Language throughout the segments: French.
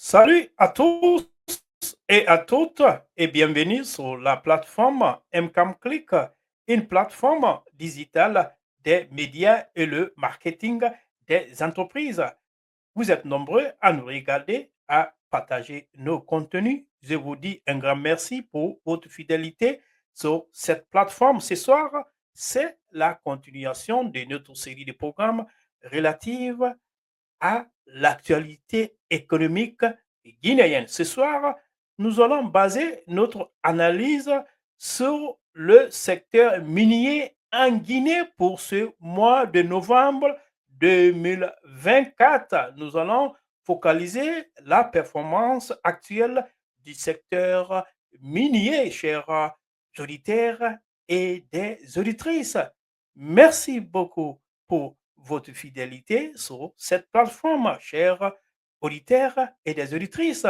Salut à tous et à toutes et bienvenue sur la plateforme MCAMClick, une plateforme digitale des médias et le marketing des entreprises. Vous êtes nombreux à nous regarder, à partager nos contenus. Je vous dis un grand merci pour votre fidélité sur cette plateforme. Ce soir, c'est la continuation de notre série de programmes relative à l'actualité économique guinéenne. Ce soir, nous allons baser notre analyse sur le secteur minier en Guinée pour ce mois de novembre 2024. Nous allons focaliser la performance actuelle du secteur minier, chers auditeurs et des auditrices. Merci beaucoup pour votre fidélité sur cette plateforme, chers auditeurs et des auditrices.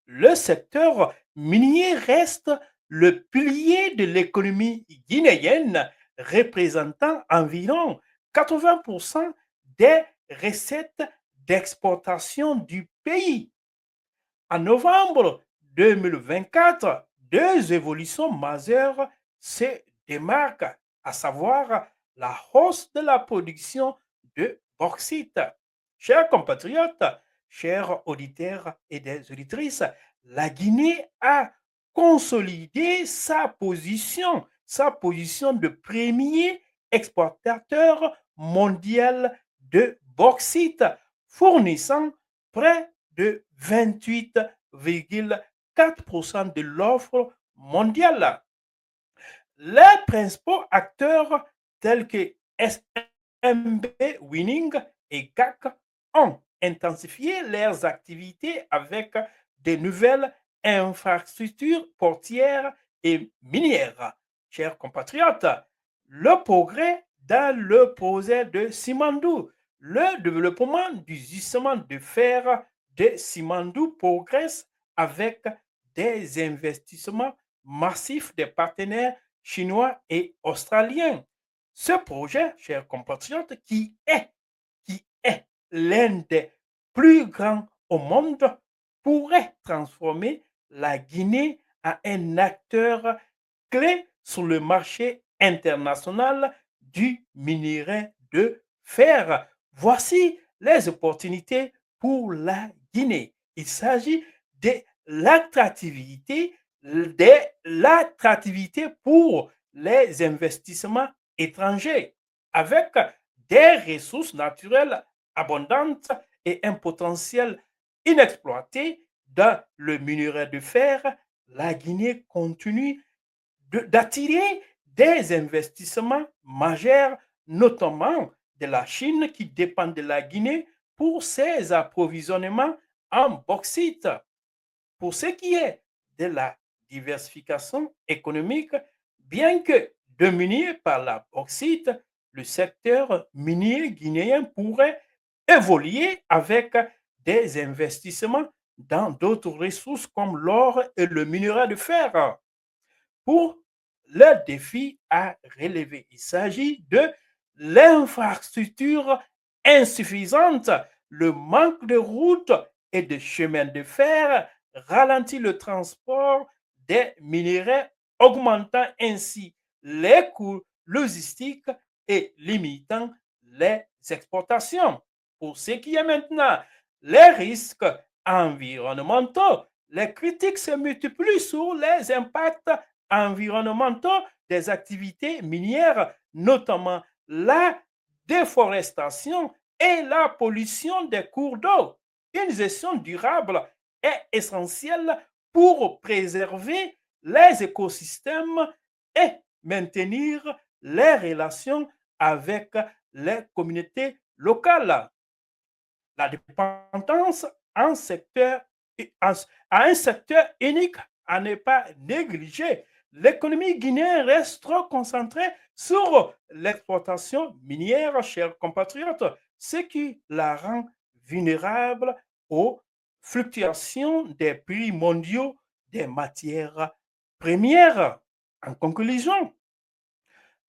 Le secteur minier reste le pilier de l'économie guinéenne, représentant environ 80% des recettes d'exportation du pays. En novembre 2024, deux évolutions majeures se démarquent, à savoir la hausse de la production de bauxite. Chers compatriotes, chers auditeurs et des auditrices, la Guinée a consolidé sa position de premier exportateur mondial de bauxite, fournissant près de 28,4% de l'offre mondiale. Les principaux acteurs tels que SMB Winning et GAC ont intensifié leurs activités avec de nouvelles infrastructures portières et minières. Chers compatriotes, le progrès dans le projet de Simandou, le développement du gisement de fer de Simandou progresse avec des investissements massifs des partenaires chinois et australiens. Ce projet, chers compatriotes, qui est l'un des plus grands au monde, pourrait transformer la Guinée en un acteur clé sur le marché international du minerai de fer. Voici les opportunités pour la Guinée. Il s'agit de l'attractivité pour les investissements étrangers avec des ressources naturelles abondantes et un potentiel inexploité dans le minerai de fer. La Guinée continue d'attirer des investissements majeurs, notamment de la Chine qui dépend de la Guinée pour ses approvisionnements en bauxite. Pour ce qui est de la diversification économique, bien que dominé par la bauxite, le secteur minier guinéen pourrait évoluer avec des investissements dans d'autres ressources comme l'or et le minerai de fer. Pour le défi à relever, il s'agit de l'infrastructure insuffisante, le manque de routes et de chemins de fer ralentit le transport des minéraux, augmentant ainsi les coûts logistiques et limitant les exportations. Pour ce qui est maintenant les risques environnementaux, les critiques se multiplient sur les impacts environnementaux des activités minières, notamment la déforestation et la pollution des cours d'eau. Une gestion durable est essentielle pour préserver les écosystèmes et maintenir les relations avec les communautés locales. La dépendance en secteur, à un secteur unique à ne pas négliger. L'économie guinéenne reste trop concentrée sur l'exploitation minière, chers compatriotes, ce qui la rend vulnérable aux fluctuations des prix mondiaux des matières premières. En conclusion,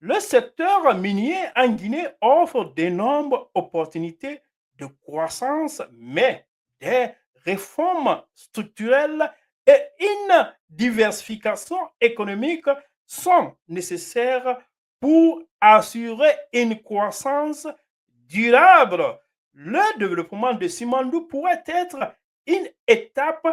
le secteur minier en Guinée offre d'énormes opportunités de croissance, mais des réformes structurelles et une diversification économique sont nécessaires pour assurer une croissance durable. Le développement de Simandou pourrait être une étape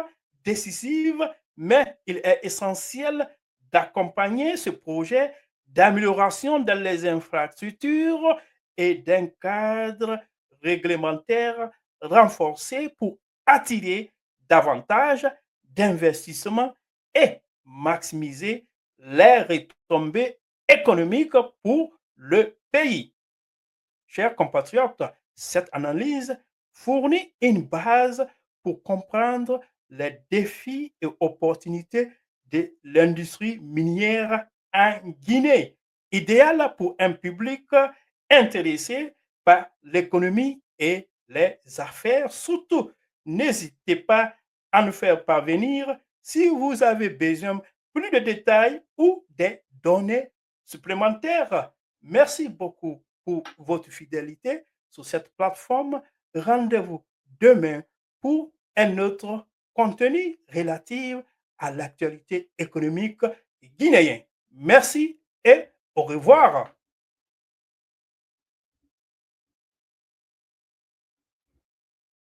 décisive, mais il est essentiel d'accompagner ce projet d'amélioration dans les infrastructures et d'un cadre réglementaire renforcé pour attirer davantage d'investissements et maximiser les retombées économiques pour le pays. Chers compatriotes, cette analyse fournit une base pour comprendre les défis et opportunités de l'industrie minière en Guinée, idéale pour un public intéressé par l'économie et les affaires. Surtout, n'hésitez pas à nous faire parvenir si vous avez besoin plus de détails ou des données supplémentaires. Merci beaucoup pour votre fidélité sur cette plateforme. Rendez-vous demain pour un autre contenu relatif à l'actualité économique guinéenne. Merci et au revoir.